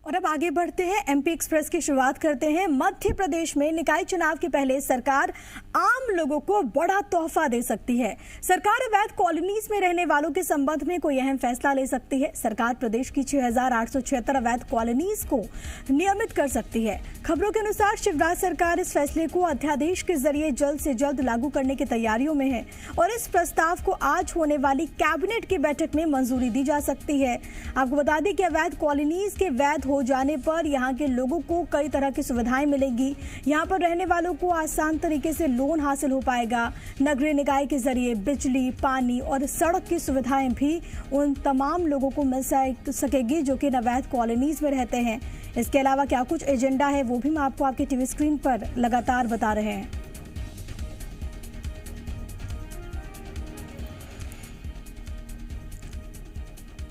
और अब आगे बढ़ते हैं, एमपी एक्सप्रेस की शुरुआत करते हैं। मध्य प्रदेश में निकाय चुनाव के पहले सरकार आम लोगों को बड़ा तोहफा दे सकती है। सरकार अवैध कॉलोनीज में रहने वालों के संबंध में कोई अहम फैसला ले सकती है। सरकार प्रदेश की 6,876 अवैध कॉलोनीज को नियमित कर सकती है। खबरों के अनुसार शिवराज सरकार इस फैसले को अध्यादेश के जरिए जल्द से जल्द लागू करने की तैयारियों में है और इस प्रस्ताव को आज होने वाली कैबिनेट की बैठक में मंजूरी दी जा सकती है। आपको बता दें कि अवैध कॉलोनीज के वैध हो जाने पर यहां के लोगों को कई तरह की सुविधाएं मिलेंगी। यहां पर रहने वालों को आसान तरीके से लोन हासिल हो पाएगा। नगरीय निकाय के जरिए बिजली, पानी और सड़क की सुविधाएं भी उन तमाम लोगों को मिल सकेगी जो कि अवैध कॉलोनीज में रहते हैं। इसके अलावा क्या कुछ एजेंडा है वो भी हम आपको आपके टीवी स्क्रीन पर लगातार बता रहे हैं।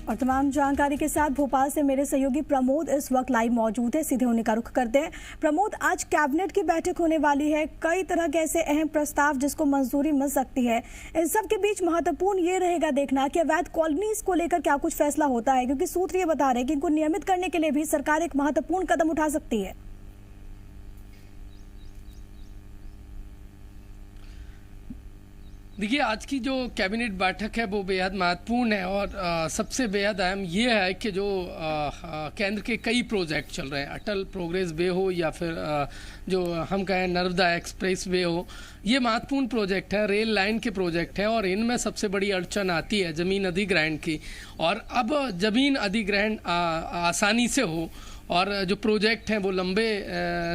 और तमाम जानकारी के साथ भोपाल से मेरे सहयोगी प्रमोद इस वक्त लाइव मौजूद है। सीधे उन्हीं का रुख करते हैं। प्रमोद, आज कैबिनेट की बैठक होने वाली है, कई तरह के ऐसे अहम प्रस्ताव जिसको मंजूरी मिल सकती है। इन सब के बीच महत्वपूर्ण ये रहेगा देखना कि अवैध कॉलोनीज को लेकर क्या कुछ फैसला होता है, क्योंकि सूत्र ये बता रहे हैं कि इनको नियमित करने के लिए भी सरकार एक महत्वपूर्ण कदम उठा सकती है। देखिए, आज की जो कैबिनेट बैठक है वो बेहद महत्वपूर्ण है और सबसे बेहद अहम ये है कि जो केंद्र के कई प्रोजेक्ट चल रहे हैं, अटल प्रोग्रेस वे हो या फिर जो हम कहें नर्मदा एक्सप्रेस वे हो, ये महत्वपूर्ण प्रोजेक्ट है, रेल लाइन के प्रोजेक्ट है और इनमें सबसे बड़ी अड़चन आती है ज़मीन अधिग्रहण की। और अब ज़मीन अधिग्रहण आसानी से हो और जो प्रोजेक्ट हैं वो लंबे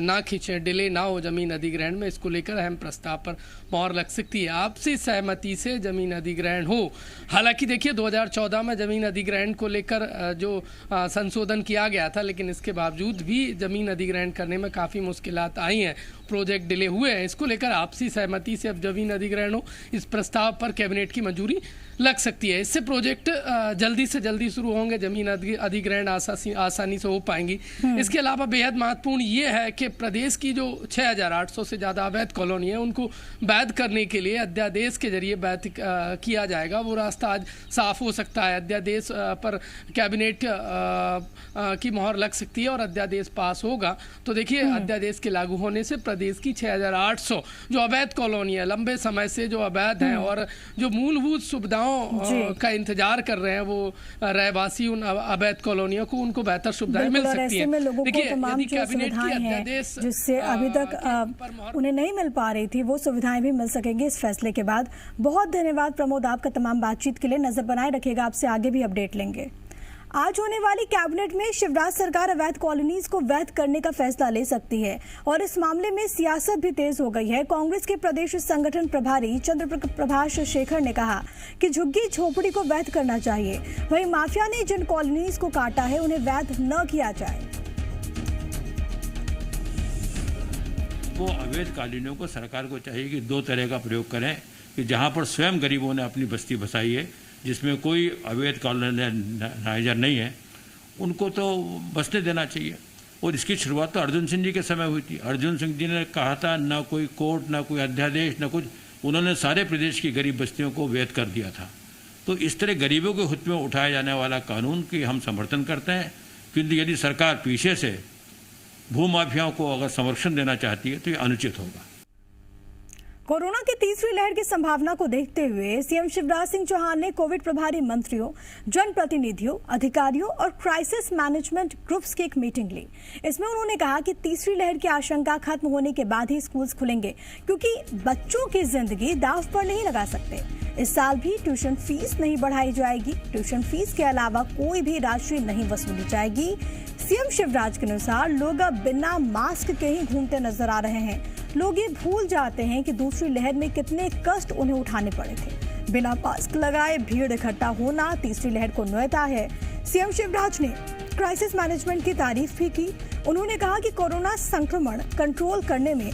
ना खींचें, डिले ना हो ज़मीन अधिग्रहण में, इसको लेकर अहम प्रस्ताव पर मोहर लग सकती है। आपसी सहमति से ज़मीन अधिग्रहण हो। हालांकि देखिए 2014 में ज़मीन अधिग्रहण को लेकर जो संशोधन किया गया था, लेकिन इसके बावजूद भी ज़मीन अधिग्रहण करने में काफ़ी मुश्किलात आई हैं, प्रोजेक्ट डिले हुए हैं। इसको लेकर आपसी सहमति से अब ज़मीन अधिग्रहण हो, इस प्रस्ताव पर कैबिनेट की मंजूरी लग सकती है। इससे प्रोजेक्ट जल्दी से जल्दी शुरू होंगे, ज़मीन अधिग्रहण आसानी से हो पाएंगी। इसके अलावा बेहद महत्वपूर्ण ये है कि प्रदेश की जो 6,800 से ज़्यादा अवैध कॉलोनी है उनको वैध करने के लिए अध्यादेश के जरिए वैध किया जाएगा। वो रास्ता आज साफ हो सकता है। अध्यादेश पर कैबिनेट की मोहर लग सकती है और अध्यादेश पास होगा तो देखिए अध्यादेश के लागू होने से प्रदेश की 6,800 जो अवैध कॉलोनी है, लंबे समय से जो अवैध हैं और जो मूलभूत सुविधाओं का इंतजार कर रहे हैं वो रहवासी उन अवैध कॉलोनियों को, उनको बेहतर सुविधाएं मिल सकती हैं। देखिए, यदि कैबिनेट की अध्यादेश जिससे अभी तक उन्हें नहीं मिल पा रही थी वो सुविधाएं भी मिल सकेंगी इस फैसले के बाद। बहुत धन्यवाद प्रमोद आपका तमाम बातचीत के लिए। नजर बनाए रखिएगा, आपसे आगे भी अपडेट लेंगे। आज होने वाली कैबिनेट में शिवराज सरकार अवैध कॉलोनीज को वैध करने का फैसला ले सकती है और इस मामले में सियासत भी तेज हो गई है। कांग्रेस के प्रदेश संगठन प्रभारी चंद्रप्रभाष शेखर ने कहा कि झुग्गी झोपड़ी को वैध करना चाहिए, वहीं माफिया ने जिन कॉलोनीज को काटा है उन्हें वैध न किया जाए। वो अवैध कॉलोनियों को सरकार को चाहिए कि दो तरह का प्रयोग करें कि जहां पर स्वयं गरीबों ने अपनी बस्ती बसाई है, जिसमें कोई अवैध कॉलोनाइजर नहीं है, उनको तो बसने देना चाहिए। और इसकी शुरुआत तो अर्जुन सिंह जी के समय हुई थी। अर्जुन सिंह जी ने कहा था ना कोई कोर्ट, ना कोई अध्यादेश, ना कुछ, उन्होंने सारे प्रदेश की गरीब बस्तियों को वैध कर दिया था। तो इस तरह गरीबों के हित में उठाया जाने वाला कानून की हम समर्थन करते हैं, क्योंकि यदि सरकार पीछे से भूमाफियाओं को अगर संरक्षण देना चाहती है तो ये अनुचित होगा। कोरोना की तीसरी लहर की संभावना को देखते हुए सीएम शिवराज सिंह चौहान ने कोविड प्रभारी मंत्रियों, जनप्रतिनिधियों, अधिकारियों और क्राइसिस मैनेजमेंट ग्रुप्स की एक मीटिंग ली। इसमें उन्होंने कहा कि तीसरी लहर की आशंका खत्म होने के बाद ही स्कूल्स खुलेंगे, क्योंकि बच्चों की जिंदगी दांव पर नहीं लगा सकते। इस साल भी ट्यूशन फीस नहीं बढ़ाई जाएगी। ट्यूशन फीस के अलावा कोई भी राशि नहीं वसूली जाएगी। सीएम शिवराज के अनुसार लोग अब बिना मास्क के ही घूमते नजर आ रहे हैं। लोग ये भूल जाते हैं कि दूसरी लहर में कितने कष्ट उन्हें उठाने पड़े थे। बिना मास्क लगाए भीड़ इकट्ठा होना तीसरी लहर को न्योता है। सीएम शिवराज ने क्राइसिस मैनेजमेंट की तारीफ भी की। उन्होंने कहा कि कोरोना संक्रमण कंट्रोल करने में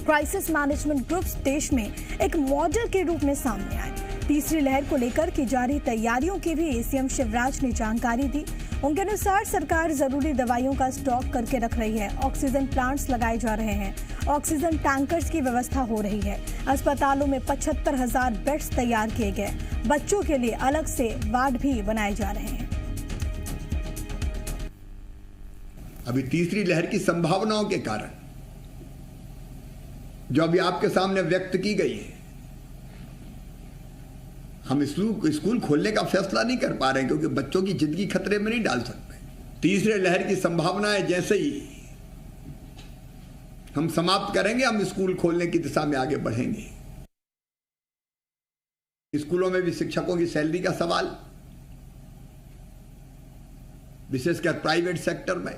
क्राइसिस मैनेजमेंट ग्रुप्स देश में एक मॉडल के रूप में सामने आए। तीसरी लहर को लेकर की जा रही तैयारियों की भी सीएम शिवराज ने जानकारी दी। उनके अनुसार सरकार जरूरी दवाइयों का स्टॉक करके रख रही है। ऑक्सीजन प्लांट्स लगाए जा रहे हैं। ऑक्सीजन टैंकर्स की व्यवस्था हो रही है। अस्पतालों में 75,000 बेड्स तैयार किए गए। बच्चों के लिए अलग से वार्ड भी बनाए जा रहे हैं। अभी तीसरी लहर की संभावनाओं के कारण जो अभी आपके सामने व्यक्त की गई है, हम स्कूल खोलने का फैसला नहीं कर पा रहे हैं क्योंकि बच्चों की जिंदगी खतरे में नहीं डाल सकते। तीसरे लहर की संभावनाएं जैसे ही हम समाप्त करेंगे, हम स्कूल खोलने की दिशा में आगे बढ़ेंगे। स्कूलों में भी शिक्षकों की सैलरी का सवाल, विशेषकर प्राइवेट सेक्टर में,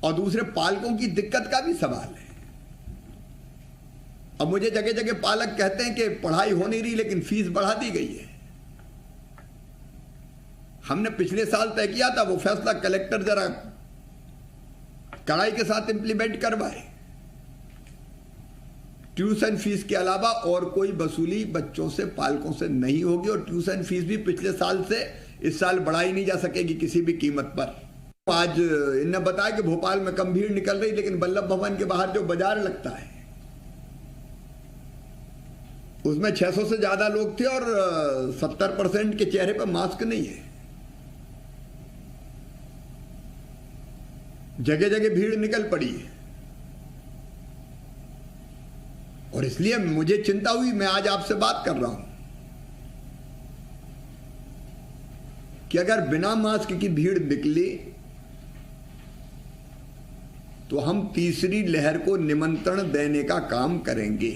और दूसरे पालकों की दिक्कत का भी सवाल है। अब मुझे जगह जगह पालक कहते हैं कि पढ़ाई हो नहीं रही लेकिन फीस बढ़ा दी गई है। हमने पिछले साल तय किया था, वो फैसला कलेक्टर जरा कड़ाई के साथ इंप्लीमेंट करवाए। ट्यूशन फीस के अलावा और कोई वसूली बच्चों से, पालकों से नहीं होगी, और ट्यूशन फीस भी पिछले साल से इस साल बढ़ाई नहीं जा सकेगी किसी भी कीमत पर। आज इन्हें बताया कि भोपाल में कम भीड़ निकल रही, लेकिन वल्लभ भवन के बाहर जो बाजार लगता है उसमें 600 से ज्यादा लोग थे और 70% के चेहरे पर मास्क नहीं है। जगह जगह भीड़ निकल पड़ी है और इसलिए मुझे चिंता हुई। मैं आज आपसे बात कर रहा हूं कि अगर बिना मास्क की भीड़ निकली तो हम तीसरी लहर को निमंत्रण देने का काम करेंगे।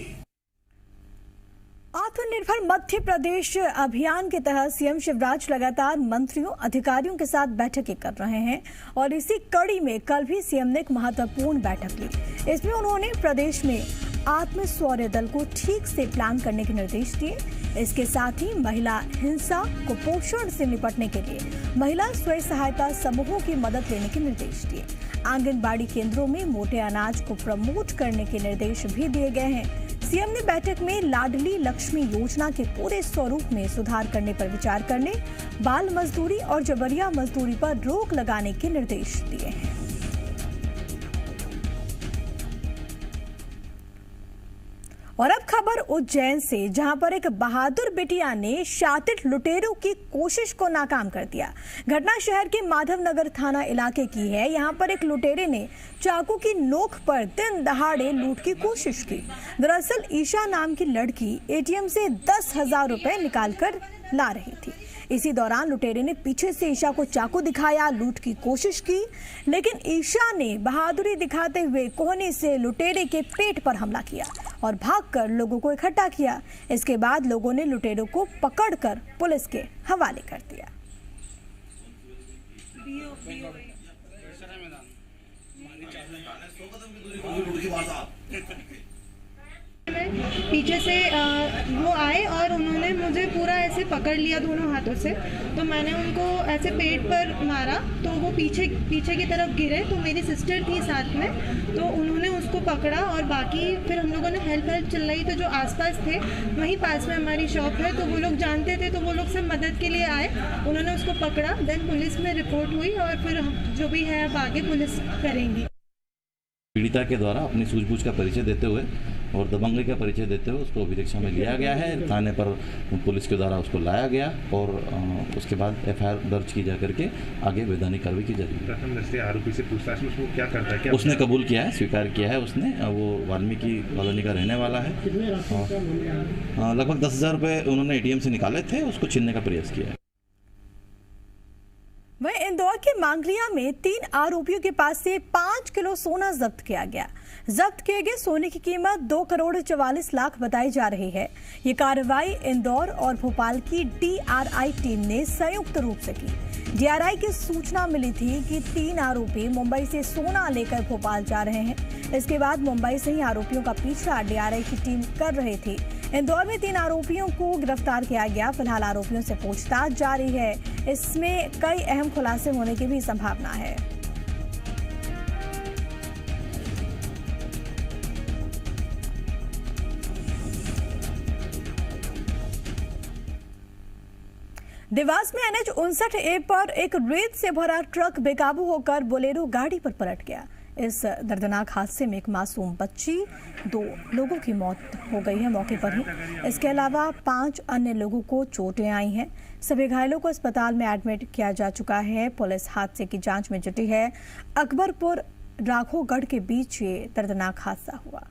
आत्मनिर्भर मध्य प्रदेश अभियान के तहत सीएम शिवराज लगातार मंत्रियों, अधिकारियों के साथ बैठकें कर रहे हैं और इसी कड़ी में कल भी सीएम ने एक महत्वपूर्ण बैठक ली। इसमें उन्होंने प्रदेश में आत्मशौर्य दल को ठीक से प्लान करने के निर्देश दिए। इसके साथ ही महिला हिंसा, कुपोषण से निपटने के लिए महिला स्वयं सहायता समूहों की मदद लेने के निर्देश दिए। आंगनबाड़ी केंद्रों में मोटे अनाज को प्रमोट करने के निर्देश भी दिए गए हैं। सीएम ने बैठक में लाडली लक्ष्मी योजना के पूरे स्वरूप में सुधार करने पर विचार करने, बाल मजदूरी और जबरिया मजदूरी पर रोक लगाने के निर्देश दिए हैं। और अब खबर उज्जैन से, जहां पर एक बहादुर बिटिया ने शातिर लुटेरों की कोशिश को नाकाम कर दिया। घटना शहर के माधवनगर थाना इलाके की है। यहां पर एक लुटेरे ने चाकू की नोक पर दिन दहाड़े लूट की कोशिश की। दरअसल ईशा नाम की लड़की एटीएम से 10,000 रुपए निकाल कर ला रही थी। इसी दौरान लुटेरे ने पीछे से ईशा को चाकू दिखाया, लूट की कोशिश की, लेकिन ईशा ने बहादुरी दिखाते हुए कोहनी से लुटेरे के पेट पर हमला किया और भागकर लोगों को इकट्ठा किया। इसके बाद लोगों ने लुटेरों को पकड़कर पुलिस के हवाले कर दिया। पीछे से वो आए और उन्होंने मुझे पूरा ऐसे पकड़ लिया दोनों हाथों से, तो मैंने उनको ऐसे पेट पर मारा तो वो पीछे की तरफ गिरे। तो मेरी सिस्टर थी साथ में, तो उन्होंने उसको पकड़ा और बाकी फिर हम लोगों ने हेल्प चिल्लाई। तो जो आसपास थे, वहीं पास में हमारी शॉप है, तो वो लोग जानते थे, तो वो लोग सब मदद के लिए आए। उन्होंने उसको पकड़ा, देन पुलिस में रिपोर्ट हुई और फिर जो भी है अब आगे पुलिस करेंगी। पीड़िता के द्वारा अपनी सूझबूझ का परिचय देते हुए और दबंगई का परिचय देते हुए उसको अभिरक्षा में लिया गया है। थाने पर पुलिस के द्वारा उसको लाया गया और उसके बाद एफआईआर दर्ज की जा करके आगे वैधानिक कार्रवाई की जाएगी। प्रथम दृष्टया आरोपी से पूछताछ में उसको क्या करता है? उसने कबूल किया है, स्वीकार किया है उसने। वो वाल्मीकि कॉलोनी का रहने वाला है। लगभग 10,000 रुपये उन्होंने एटीएम से निकाले थे, उसको छीनने का प्रयास किया है। वहीं इंदौर के मांगलिया में 3 आरोपियों के पास से 5 किलो सोना जब्त किया गया। जब्त किए गए सोने की कीमत 2 करोड़ 44 लाख बताई जा रही है। ये कार्रवाई इंदौर और भोपाल की डीआरआई टीम ने संयुक्त रूप से की। डीआरआई की सूचना मिली थी कि 3 आरोपी मुंबई से सोना लेकर भोपाल जा रहे हैं। इसके बाद मुंबई से ही आरोपियों का पीछा डीआरआई की टीम कर रही थी। इंदौर में 3 आरोपियों को गिरफ्तार किया गया। फिलहाल आरोपियों से पूछताछ जारी है। इसमें कई अहम खुलासे होने की भी संभावना है। देवास में NH 59A पर एक रेत से भरा ट्रक बेकाबू होकर बोलेरो गाड़ी पर पलट गया। इस दर्दनाक हादसे में एक मासूम बच्ची, 2 लोगों की मौत हो गई है मौके पर ही। इसके अलावा 5 अन्य लोगों को चोटें आई हैं। सभी घायलों को अस्पताल में एडमिट किया जा चुका है। पुलिस हादसे की जांच में जुटी है। अकबरपुर राघोगढ़ के बीच ये दर्दनाक हादसा हुआ।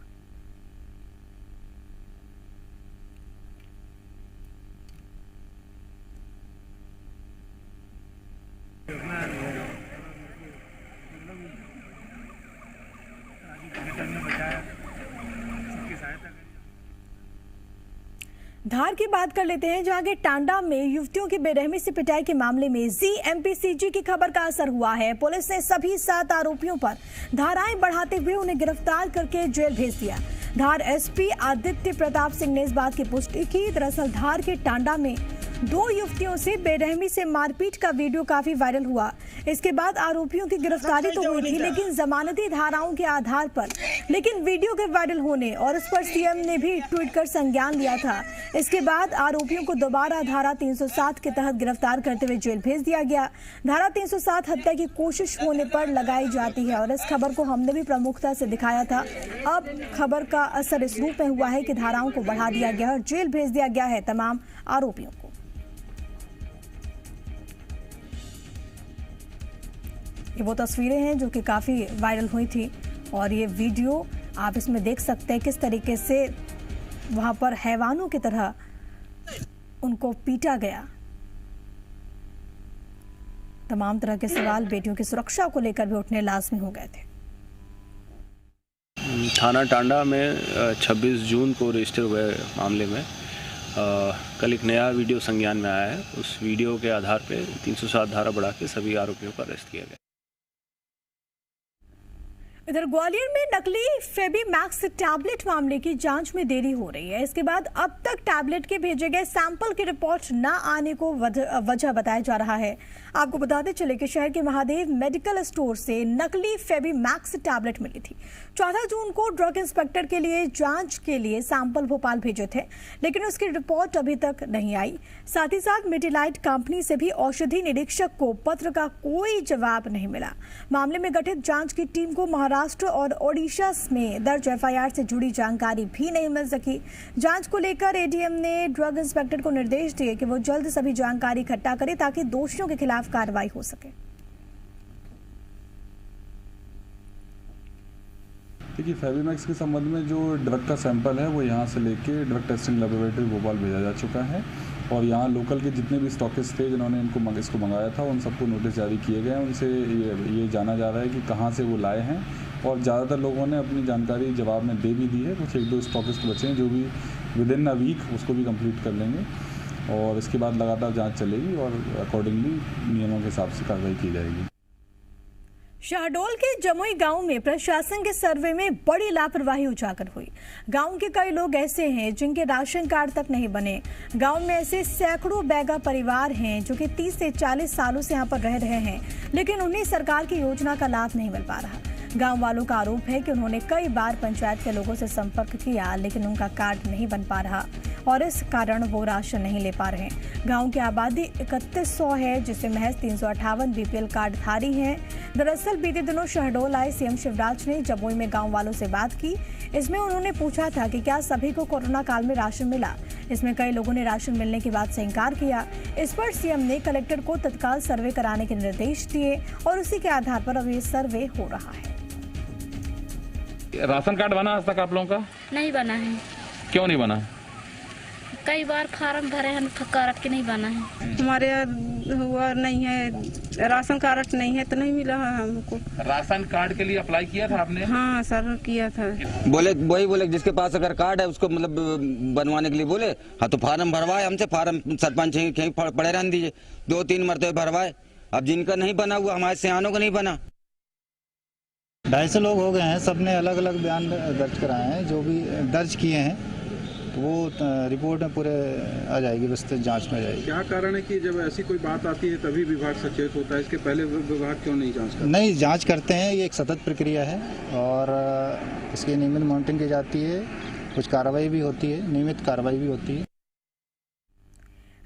धार की बात कर लेते हैं, जहां के टांडा में युवतियों की बेरहमी से पिटाई के मामले में जीएमपीसीजी की खबर का असर हुआ है। पुलिस ने सभी 7 आरोपियों पर धाराएं बढ़ाते हुए उन्हें गिरफ्तार करके जेल भेज दिया। धार एसपी आदित्य प्रताप सिंह ने इस बात की पुष्टि की। दरअसल धार के टांडा में 2 युवतियों से बेरहमी से मारपीट का वीडियो काफी वायरल हुआ। इसके बाद आरोपियों की गिरफ्तारी तो हुई थी, लेकिन जमानती धाराओं के आधार पर वीडियो के वायरल होने और इस पर सीएम ने भी ट्वीट कर संज्ञान लिया था। इसके बाद आरोपियों को दोबारा धारा 307 के तहत गिरफ्तार करते हुए जेल भेज दिया गया। धारा 307 हत्या की कोशिश होने पर लगाई जाती है और इस खबर को हमने भी प्रमुखता से दिखाया था। अब खबर का असर इस रूप में हुआ है कि धाराओं को बढ़ा दिया गया और जेल भेज दिया गया है तमाम आरोपियों को। ये वो तस्वीरें हैं जो कि काफी वायरल हुई थी और ये वीडियो आप इसमें देख सकते हैं किस तरीके से वहां पर हैवानों की तरह उनको पीटा गया। तमाम तरह के सवाल बेटियों की सुरक्षा को लेकर भी उठने लाजमी हो गए थे। थाना टांडा में 26 जून को रजिस्टर हुए मामले में कल एक नया वीडियो संज्ञान में आया है। उस वीडियो के आधार पे 307 धारा बढ़ा के सभी आरोपियों को अरेस्ट किया गया। इधर ग्वालियर में नकली फेबीमैक्स टैबलेट मामले की जांच में देरी हो रही है। इसके बाद अब तक टैबलेट के भेजे गए सैंपल की रिपोर्ट न आने को वजह बताया जा रहा है। आपको बताते चले कि शहर के महादेव मेडिकल स्टोर से नकली फेबीमैक्स टैबलेट मिली थी। 14 जून को ड्रग इंस्पेक्टर के लिए जांच के लिए सैंपल भोपाल भेजे थे, लेकिन उसकी रिपोर्ट अभी तक नहीं आई। साथ ही साथ मेडिलाइट कंपनी से भी औषधि निरीक्षक को पत्र का कोई जवाब नहीं मिला। मामले में गठित जांच की टीम को महाराष्ट्र और ओडिशा में दर्ज एफआईआर से जुड़ी जानकारी भी नहीं मिल सकी। जांच को लेकर एडीएम ने ड्रग इंस्पेक्टर को निर्देश दिए कि वो जल्द सभी जानकारी इकट्ठा करे ताकि दोषियों के खिलाफ कार्रवाई हो सके। देखिए, फेबीमैक्स के संबंध में जो ड्रग का सैंपल है वो यहाँ से लेके ड्रग टेस्टिंग लेबोरेटरी भोपाल भेजा जा चुका है और यहाँ लोकल के जितने भी स्टॉकिस्ट थे जिन्होंने इसको मंगाया था उन सबको नोटिस जारी किए गए हैं। उनसे ये जाना जा रहा है कि कहाँ से वो लाए हैं और ज़्यादातर लोगों ने अपनी जानकारी जवाब में दे भी दी है। कुछ 1-2 स्टॉकिस्ट बचे हैं जो भी विद इन अ वीक उसको भी कंप्लीट कर लेंगे और इसके बाद लगातार जांच चलेगी और अकॉर्डिंगली नियमों के हिसाब से कार्रवाई की जाएगी। शहडोल के जमुई गांव में प्रशासन के सर्वे में बड़ी लापरवाही उजागर हुई। गांव के कई लोग ऐसे हैं जिनके राशन कार्ड तक नहीं बने। गांव में ऐसे सैकड़ों बैगा परिवार हैं जो कि 30 से 40 सालों से यहां पर रह रहे हैं, लेकिन उन्हें सरकार की योजना का लाभ नहीं मिल पा रहा। गांव वालों का आरोप है कि उन्होंने कई बार पंचायत के लोगों से संपर्क किया, लेकिन उनका कार्ड नहीं बन पा रहा और इस कारण वो राशन नहीं ले पा रहे। गांव की आबादी 3100 है, जिससे महज 358 बीपीएल कार्ड धारी हैं। दरअसल बीते दिनों शहडोल आए सीएम शिवराज ने जमुई में गांव वालों से बात की। इसमें उन्होंने पूछा था कि क्या सभी को कोरोना काल में राशन मिला। इसमें कई लोगों ने राशन मिलने की बात से इनकार किया। इस पर सीएम ने कलेक्टर को तत्काल सर्वे कराने के निर्देश दिए और उसी के आधार पर अब ये सर्वे हो रहा है। राशन कार्ड बना आज तक आप लोगों का? नहीं बना है। क्यों नहीं बना? कई बार फार्म भरे हैं, कार्ड के नहीं बना है। हमारे हुआ नहीं है, राशन कार्ड नहीं है तो नहीं मिला है हमको। राशन कार्ड के लिए अप्लाई किया था आपने? हाँ सर, किया था। बोले जिसके पास अगर कार्ड है उसको मतलब बनवाने के लिए बोले। हाँ तो फार्म भरवाए हमसे, फार्म सरपंच कहीं पड़े रहने दीजिए। 2-3 मरतबे भरवाए। अब जिनका नहीं बना हुआ, हमारे सियानों का नहीं बना। 250 लोग हो गए हैं, सबने अलग अलग बयान दर्ज कराए हैं। जो भी दर्ज किए हैं तो वो रिपोर्ट में पूरे आ जाएगी, विस्तृत जांच में आ जाएगी। क्या कारण है कि जब ऐसी कोई बात आती है तभी विभाग सचेत होता है, इसके पहले विभाग क्यों नहीं जांच करता? नहीं, जांच करते हैं, ये एक सतत प्रक्रिया है और इसकी नियमित मॉनिटरिंग की जाती है। कुछ कार्रवाई भी होती है, नियमित कार्रवाई भी होती है।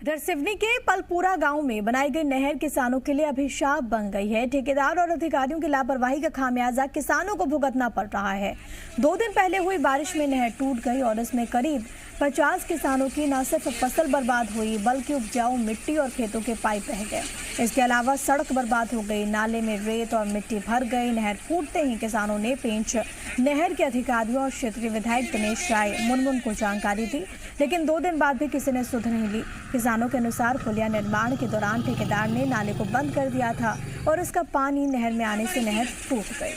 इधर सिवनी के पलपुरा गांव में बनाई गई नहर किसानों के लिए अभिशाप बन गई है। ठेकेदार और अधिकारियों की लापरवाही का खामियाजा किसानों को भुगतना पड़ रहा है। 2 दिन पहले हुई बारिश में नहर टूट गई और इसमें करीब 50 किसानों की न सिर्फ फसल बर्बाद हुई बल्कि उपजाऊ मिट्टी और खेतों के पाइप बह गए। इसके अलावा सड़क बर्बाद हो गई, नाले में रेत और मिट्टी भर गई। नहर फूटते ही किसानों ने पेंच नहर के अधिकारियों और क्षेत्रीय विधायक दिनेश राय मुनमुन को जानकारी दी, लेकिन 2 दिन बाद भी किसी ने सुध नहीं ली। किसानों के अनुसार पुलिया निर्माण के दौरान ठेकेदार ने नाले को बंद कर दिया था और इसका पानी नहर में आने से नहर फूट गई।